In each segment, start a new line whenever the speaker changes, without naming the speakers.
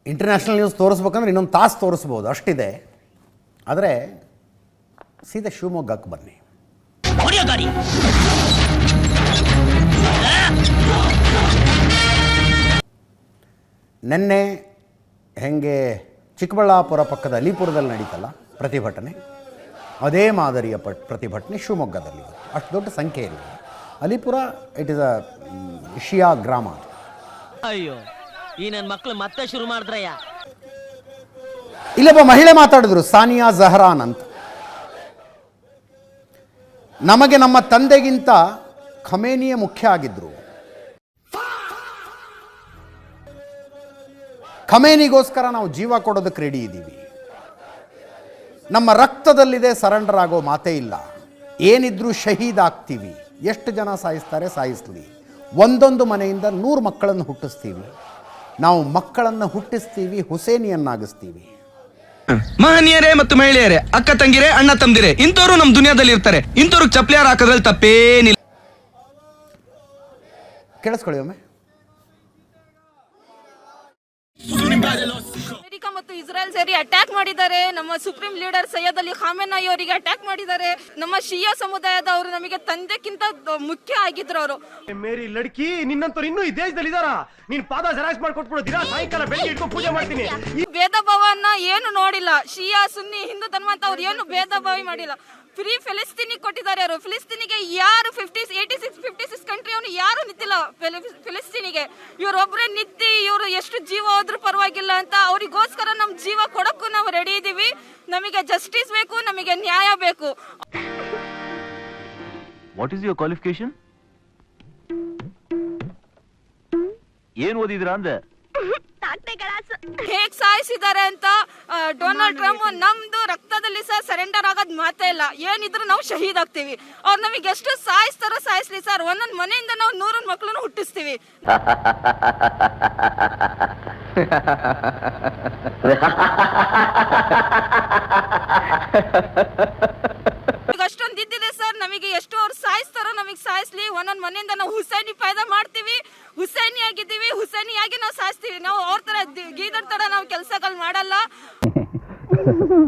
International news ತೋರಿಸ್ಬೇಕಂದ್ರೆ ಇನ್ನೊಂದು ತಾಸು ತೋರಿಸ್ಬೋದು, ಅಷ್ಟಿದೆ. ಆದರೆ ಸೀದಾ ಶಿವಮೊಗ್ಗಕ್ಕೆ ಬನ್ನಿ. ನಿನ್ನೆ ಹೆಂಗೆ ಚಿಕ್ಕಬಳ್ಳಾಪುರ ಪಕ್ಕದ ಅಲಿಪುರದಲ್ಲಿ ನಡೀತಲ್ಲ ಪ್ರತಿಭಟನೆ, ಅದೇ ಮಾದರಿಯ ಪ್ರತಿಭಟನೆ ಶಿವಮೊಗ್ಗದಲ್ಲಿ. ಅಷ್ಟು ದೊಡ್ಡ ಸಂಖ್ಯೆ ಇಲ್ಲ. ಅಲಿಪುರ ಇಟ್ ಇಸ್ ಅ ಶಿಯಾ ಗ್ರಾಮ.
ಅಯ್ಯೋ, ಈ ನನ್ನ ಮಕ್ಕಳು ಮತ್ತೆ ಶುರು ಮಾಡಿದ್ರಯ್ಯ.
ಇಲ್ಲೊಬ್ಬ ಮಹಿಳೆ ಮಾತಾಡಿದ್ರು, ಸಾನಿಯಾ ಜಹರಾನ್ ಅಂತ. ನಮಗೆ ನಮ್ಮ ತಂದೆಗಿಂತ ಖಮೇನಿಯೇ ಮುಖ್ಯ ಆಗಿದ್ರು. ಖಮೇನಿಗೋಸ್ಕರ ನಾವು ಜೀವ ಕೊಡೋದಕ್ಕೆ ರೆಡಿ ಇದ್ದೀವಿ. ನಮ್ಮ ರಕ್ತದಲ್ಲಿದೆ, ಸರೆಂಡರ್ ಆಗೋ ಮಾತೇ ಇಲ್ಲ. ಏನಿದ್ರೂ ಶಹೀದ್ ಆಗ್ತೀವಿ. ಎಷ್ಟು ಜನ ಸಾಯಿಸ್ತಾರೆ ಸಾಯಿಸ್ಲಿ. ಒಂದೊಂದು ಮನೆಯಿಂದ 100 ಮಕ್ಕಳನ್ನು ಹುಟ್ಟಿಸ್ತೀವಿ. ನಾವು ಮಕ್ಕಳನ್ನು ಹುಟ್ಟಿಸ್ತೀವಿ, ಹುಸೇನಿಯನ್ನಾಗಿಸ್ತೀವಿ.
ಮಹನೀಯರೇ ಮತ್ತು ಮಹಿಳೆಯರೇ, ಅಕ್ಕ ತಂಗಿರೇ, ಅಣ್ಣ ತಮ್ಮದಿರೇ, ಇಂಥವ್ರು ನಮ್ಮ ದುನಿಯಾದಲ್ಲಿ ಇರ್ತಾರೆ. ಇಂಥವ್ರಿಗೆ ಚಪ್ಲಿಯಾರ ಹಾಕೋದ್ರಲ್ಲಿ ತಪ್ಪೇನಿಲ್ಲ.
ಕೇಳಿಸ್ಕೊಳ್ಳಿ ಒಮ್ಮೆ.
ಅಮೆರಿಕ ಮತ್ತು ಇಸ್ರೇಲ್ ಸೇರಿ ಅಟ್ಯಾಕ್ ಮಾಡಿದ್ದಾರೆ. ನಮ್ಮ ಸುಪ್ರೀಂ ಲೀಡರ್ ಸೈಯದ್ ಅಲಿ ಖಾಮೆನಾಯಿ ಅವರಿಗೆ ಅಟ್ಯಾಕ್ ಮಾಡಿದ್ದಾರೆ. ನಮ್ಮ ಶಿಯಾ ಸಮುದಾಯದವರು ನಮಗೆ ತಂದೆಕ್ಕಿಂತ ಮುಖ್ಯ ಆಗಿದ್ರು ಅವರು.
ಮೇರಿ ಲಡ್ಕಿ, ನಿನ್ನಂತವ್ರು ಇನ್ನೂ ಈ ದೇಶದಲ್ಲಿ ಇದಾರ? ನೀನ್ ಪಾದ ಜೆರಾಕ್ಸ್ ಮಾಡ್ಕೊಟ್ಬಿಡು, ದಿನ ಸಾಯಂಕಾಲ ಬೆಳಿಗ್ಗೆ ಇಟ್ಕೊಂಡು ಪೂಜೆ ಮಾಡ್ತೀನಿ.
ಈ ಭೇದ ಭಾವನ ಏನು ನೋಡಿಲ್ಲ. ಶಿಯಾ ಸುನ್ನಿ ಹಿಂದೂ ಧರ್ಮ ಅಂತ ಅವ್ರು ಏನು ಭೇದ ಭಾವ ಮಾಡಿಲ್ಲ. ಫ್ರೀ ಫಿಲಿಸ್ತೀನಿಗೆ ಕೊಟ್ಟಿದ್ದಾರೆ ಅವರು. ಫಿಲಿಸ್ತೀನಿಗೆ ಯಾರು 56 ಕಂಟ್ರಿ ಅವನು ಯಾರು ನಿಂತಿಲ್ಲ ಫಿಲಿಸ್ತೀನಿಗೆ. ಇವರೊಬ್ಬರೇ ನಿಂತಿ ಇವರು ಎಷ್ಟು ಜೀವ ಹೋದ್ರೂ ಪರವಾಗಿಲ್ಲ ಅಂತ ಅವರಿಗೋಸ್ಕರ ನಮ್ಮ ಜೀವ ಕೊಡಕ್ಕೂ ನಾವು ರೆಡಿ ಇದ್ದೀವಿ. ನಮಗೆ ಜಸ್ಟಿಸ್ ಬೇಕು, ನಮಗೆ ನ್ಯಾಯ ಬೇಕು.
What is your qualification? ಏನ್ ಓದಿದ್ರಾ ಅಂದೆ?
ಹೇಗ್ ಸಾಯಿಸಿದ್ದಾರೆ ಅಂತ ಡೊನಾಲ್ಡ್ ಟ್ರಂಪ್ ನಮ್ದು ರಕ್ತದಲ್ಲಿ ಸರ್ ಸರೆಂಡರ್ ಆಗೋದ್ ಮಾತೇ ಇಲ್ಲ. ಏನಿದ್ರು ನಾವು ಶಹೀದ್ ಆಗ್ತೀವಿ. ಅವ್ರು ನಮಗೆ ಎಷ್ಟು ಸಾಯಿಸ್ತಾರೋ ಸಾಯಿಸ್ಲಿ ಸರ್. ಒಂದೊಂದ್ ಮನೆಯಿಂದ ನಾವು 100 ಮಕ್ಕಳನ್ನು ಹುಟ್ಟಿಸ್ತೀವಿ. ಅಷ್ಟೊಂದು ಇದ್ದಿದೆ ಸರ್. ನಮಗೆ ಎಷ್ಟು ಅವ್ರು ಸಾಯಿಸ್ತಾರೋ ನಮಗೆ ಸಾಯಿಸ್ಲಿ. ಒಂದೊಂದ್ ಮನೆಯಿಂದ ನಾವು ಹುಸೈನಿ ಫಾಯ್ದಾ ಮಾಡ್ತೀವಿ. ಹುಸೈನಿ ಆಗಿದ್ದೀವಿ, ಹುಸೈನಿಯಾಗಿ ನಾವು ಸಾಯಿಸ್ತೀವಿ. ನಾವು ಅವ್ರ ತರ ಗೀದರ್ ತರ ನಾವು ಕೆಲಸಗಳು ಮಾಡಲ್ಲ.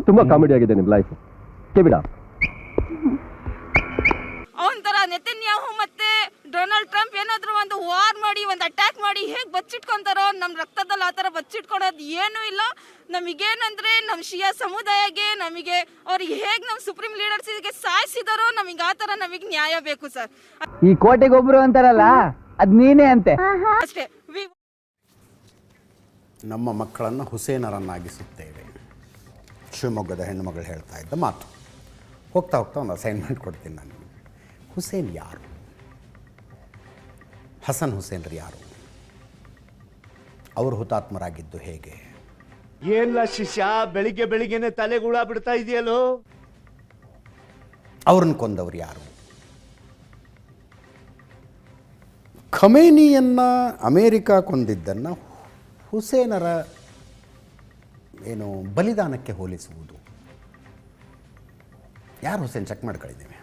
ತುಂಬಾ ಕಾಮಿಡಿ ಆಗಿದೆ ನಿಮ್ ಲೈಫ್. ಕೇಳಿಬಿಡ.
ಅವನ ತರ ನೆತನ್ಯಾಹು ಮತ್ತೆ ಡೊನಾಲ್ಡ್ ಟ್ರಂಪ್ ಏನಾದ್ರು ಒಂದು ವಾರ್ ಮಾಡಿ, ಒಂದು ಅಟ್ಯಾಕ್ ಮಾಡಿ ಹೇಗ್ ಬಚ್ಚಿಟ್ಕೊಂತಾರೋ ನಮ್ ರಕ್ತದಲ್ಲಿ ಆತರ ಬಚ್ಚಿಟ್ಕೊಳೋದು ಏನೂ ಇಲ್ಲ. ನಮಗೇನಂದ್ರೆ ನಮ್ ಶಿಯಾ ಸಮುದಾಯಕ್ಕೆ ನಮಗೆ ಅವ್ರಿಗೆ ಹೇಗ್ ನಮ್ ಸುಪ್ರೀಂ ಲೀಡರ್ಸ್ಗೆ ಸಾಯಿಸಿದಾರೋ ನಮಗೆ ಆತರ ನಮಗೆ ನ್ಯಾಯ ಬೇಕು ಸರ್.
ಈ ಕೋಟೆಗೆ ಒಬ್ರು ಅಂತಾರಲ್ಲ, ಅದ್ ನೀನೇ ಅಂತೆ
ಅಷ್ಟೇ.
ನಮ್ಮ ಮಕ್ಕಳನ್ನು ಹುಸೇನರನ್ನಾಗಿಸುತ್ತೇವೆ. ಶಿವಮೊಗ್ಗದ ಹೆಣ್ಣುಮಗಳು ಹೇಳ್ತಾ ಇದ್ದ ಮಾತು. ಹೋಗ್ತಾ ಹೋಗ್ತಾ ಒಂದು ಅಸೈನ್ಮೆಂಟ್ ಕೊಡ್ತೀನಿ ನಾನು. ಹುಸೇನ್ ಯಾರು? ಹಸನ್ ಹುಸೇನ್ರು ಯಾರು? ಅವರು ಹುತಾತ್ಮರಾಗಿದ್ದು ಹೇಗೆ?
ಏನ್ಲ ಶಿಷ್ಯ, ಬೆಳಿಗ್ಗೆ ಬೆಳಿಗ್ಗೆನೆ ತಲೆಗೂಳ ಬಿಡ್ತಾ ಇದೆಯಲ್ಲೋ?
ಅವ್ರನ್ನ ಕೊಂದವರು ಯಾರು? ಖಮೇನಿಯನ್ನು ಅಮೇರಿಕ ಕೊಂದಿದ್ದನ್ನು ಹುಸೇನರ ಏನು ಬಲಿದಾನಕ್ಕೆ ಹೋಲಿಸುವುದು. ಯಾರು ಹುಸೇನ್? ಚೆಕ್ ಮಾಡ್ಕೊಂಡಿದ್ದೇವೆ.